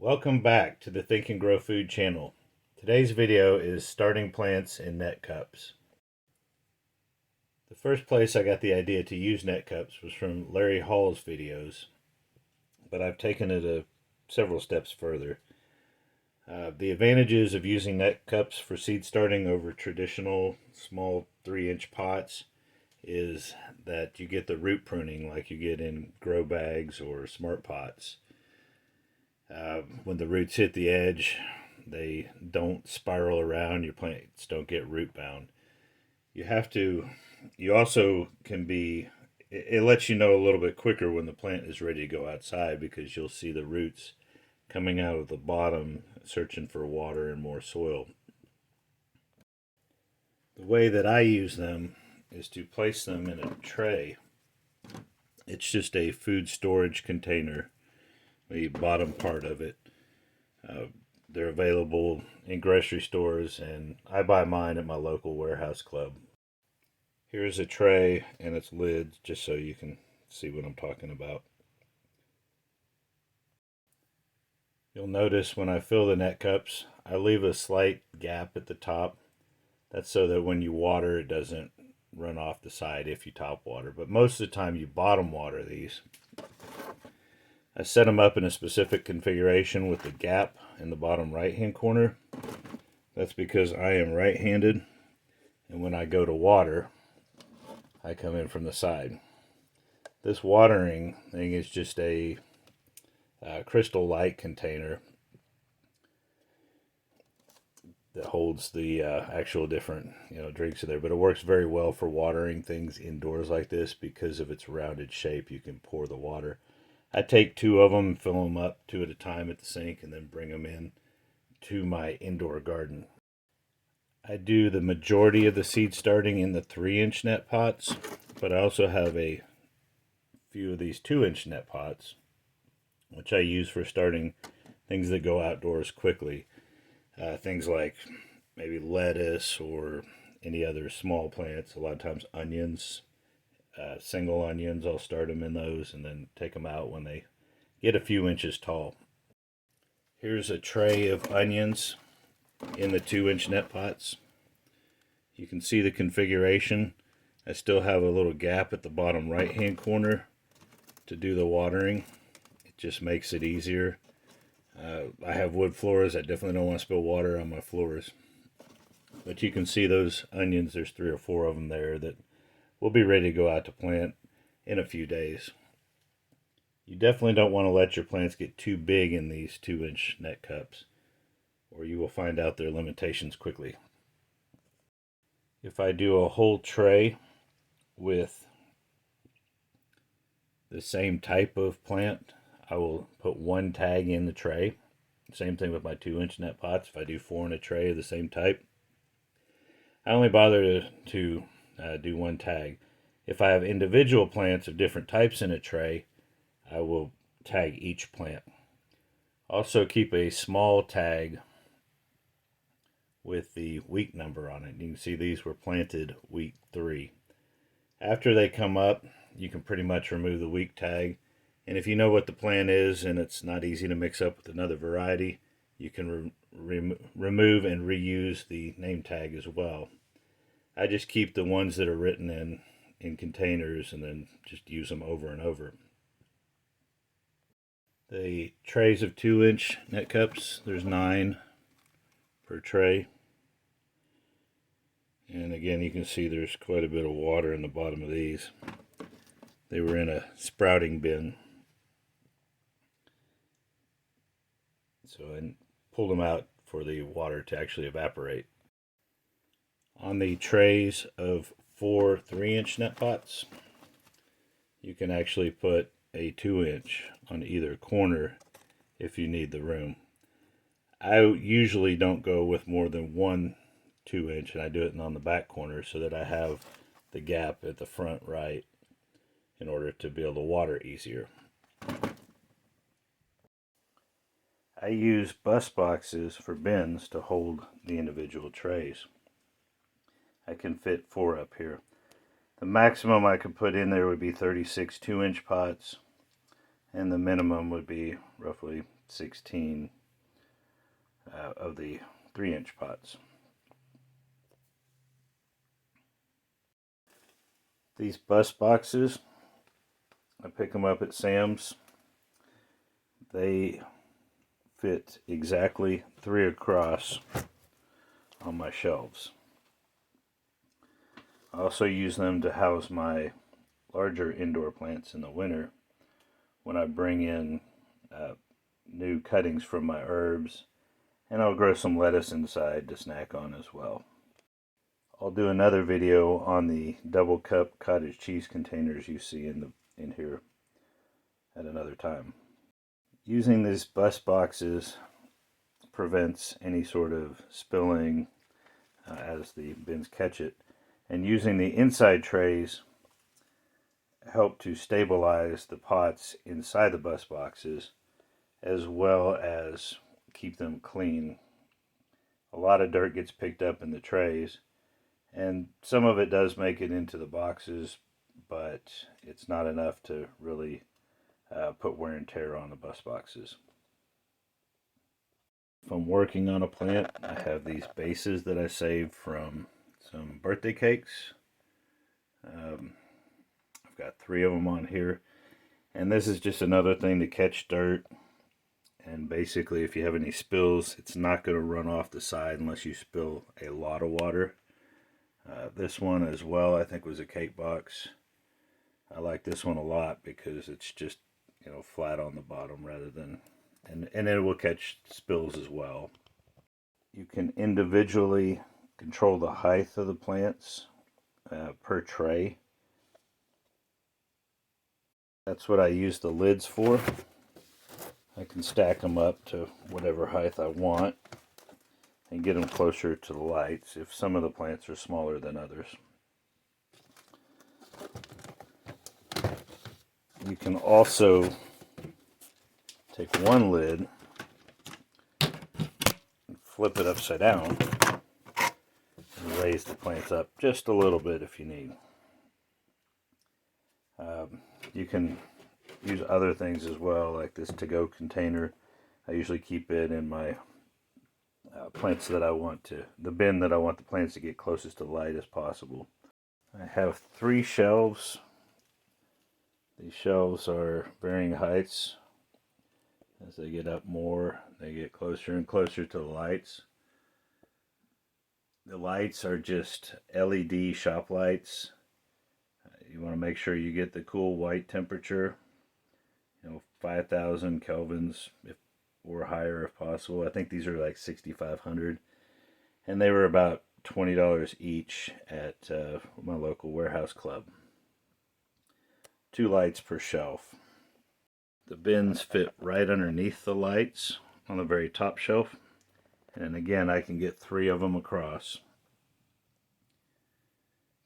Welcome back to the Think and Grow Food channel. Today's video is starting plants in net cups. The first place I got the idea to use net cups was from Larry Hall's videos, but I've taken it several steps further. The advantages of using net cups for seed starting over traditional small 3-inch pots is that you get the root pruning like you get in grow bags or smart pots. When the roots hit the edge, they don't spiral around, your plants don't get root bound. You also can be, it lets you know a little bit quicker when the plant is ready to go outside because you'll see the roots coming out of the bottom searching for water and more soil. The way that I use them is to place them in a tray. It's just a food storage container, the bottom part of it. They're available in grocery stores, and I buy mine at my local warehouse club. Here's a tray and its lid, just so you can see what I'm talking about. You'll notice when I fill the net cups, I leave a slight gap at the top. That's so that when you water, it doesn't run off the side if you top water. But most of the time you bottom water these. I set them up in a specific configuration with the gap in the bottom right hand corner. That's because I am right-handed, and when I go to water, I come in from the side. This watering thing is just a crystal light container that holds the actual different drinks in there, but it works very well for watering things indoors like this because of its rounded shape. You can pour the water. I take 2 of them and fill them up 2 at a time at the sink and then bring them in to my indoor garden. I do the majority of the seed starting in the 3-inch net pots, but I also have a few of these 2-inch net pots, which I use for starting things that go outdoors quickly. Things like maybe lettuce or any other small plants, a lot of times onions. Single onions, I'll start them in those and then take them out when they get a few inches tall. Here's a tray of onions in the 2-inch net pots. You can see the configuration. I still have a little gap at the bottom right hand corner to do the watering. It just makes it easier. I have wood floors. I definitely don't want to spill water on my floors. But you can see those onions, there's 3 or 4 of them there that will be ready to go out to plant in a few days. You definitely don't want to let your plants get too big in these 2-inch net cups, or you will find out their limitations quickly. If I do a whole tray with the same type of plant, I will put 1 tag in the tray. Same thing with my 2-inch net pots. If I do 4 in a tray of the same type, I only bother to do 1 tag. If I have individual plants of different types in a tray, I will tag each plant. Also keep a small tag with the week number on it. You can see these were planted week 3. After they come up, you can pretty much remove the week tag. And if you know what the plant is and it's not easy to mix up with another variety, you can remove and reuse the name tag as well. I just keep the ones that are written in containers and then just use them over and over. The trays of 2-inch net cups, there's 9 per tray. And again, you can see there's quite a bit of water in the bottom of these. They were in a sprouting bin. So I pulled them out for the water to actually evaporate. On the trays of 4 3-inch net pots, you can actually put a 2-inch on either corner if you need the room. I usually don't go with more than 1 2-inch, and I do it on the back corner so that I have the gap at the front right in order to be able to water easier. I use bus boxes for bins to hold the individual trays. I can fit 4 up here. The maximum I could put in there would be 36 2-inch pots, and the minimum would be roughly 16 of the 3-inch pots. These bus boxes, I pick them up at Sam's. They fit exactly 3 across on my shelves. I also use them to house my larger indoor plants in the winter when I bring in new cuttings from my herbs, and I'll grow some lettuce inside to snack on as well. I'll do another video on the double cup cottage cheese containers you see in here at another time. Using these bus boxes prevents any sort of spilling as the bins catch it, and using the inside trays help to stabilize the pots inside the bus boxes as well as keep them clean. A lot of dirt gets picked up in the trays, and some of it does make it into the boxes, but it's not enough to really put wear and tear on the bus boxes. If I'm working on a plant, I have these bases that I saved from some birthday cakes. I've got 3 of them on here, and this is just another thing to catch dirt. And basically, if you have any spills, it's not going to run off the side unless you spill a lot of water. This one as well, I think, was a cake box. I like this one a lot because it's just, flat on the bottom rather than, and it will catch spills as well. You can individually control the height of the plants per tray. That's what I use the lids for. I can stack them up to whatever height I want and get them closer to the lights if some of the plants are smaller than others. You can also take one lid and flip it upside down and raise the plants up just a little bit if you need. You can use other things as well, like this to-go container. I usually keep it in my plants that I want to, the bin that I want the plants to get closest to the light as possible. I have 3 shelves. These shelves are varying heights. As they get up more, they get closer and closer to the lights. The lights are just LED shop lights. You want to make sure you get the cool white temperature, 5,000 kelvins or higher if possible. I think these are like 6,500, and they were about $20 each at my local warehouse club. 2 lights per shelf. The bins fit right underneath the lights on the very top shelf, and again I can get 3 of them across.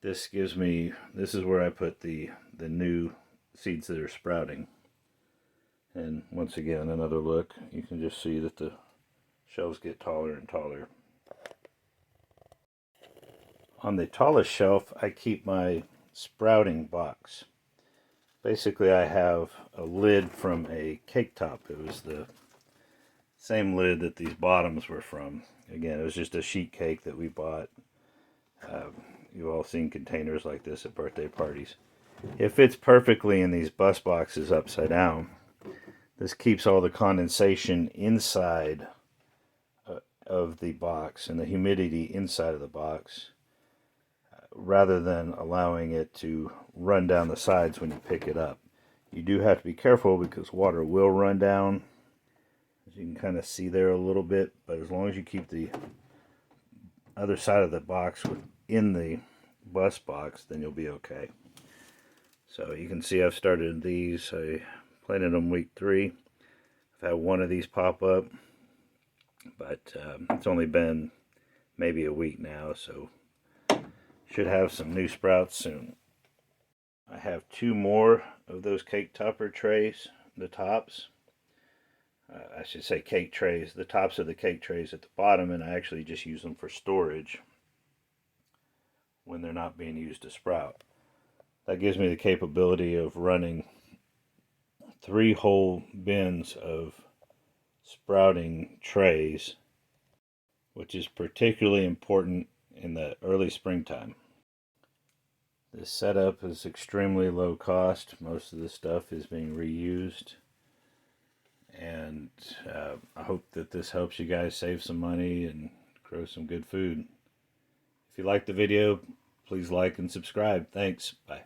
This is where I put the new seeds that are sprouting. And once again, another look, you can just see that the shelves get taller and taller. On the tallest shelf, I keep my sprouting box. Basically, I have a lid from a cake top. It was the same lid that these bottoms were from. Again, it was just a sheet cake that we bought. You've all seen containers like this at birthday parties. It fits perfectly in these bus boxes upside down. This keeps all the condensation inside of the box and the humidity inside of the box, rather than allowing it to run down the sides when you pick it up. You do have to be careful because water will run down, as you can kind of see there a little bit, but as long as you keep the other side of the box in the bus box, then you'll be okay. So you can see I've started these. I planted them week 3. I've had one of these pop up, but it's only been maybe a week now, so should have some new sprouts soon. I have 2 more of those cake topper trays, the tops. I should say cake trays, the tops of the cake trays at the bottom, and I actually just use them for storage when they're not being used to sprout. That gives me the capability of running 3 whole bins of sprouting trays, which is particularly important in the early springtime. This setup is extremely low cost. Most of the stuff is being reused. And I hope that this helps you guys save some money and grow some good food. If you liked the video, please like and subscribe. Thanks. Bye.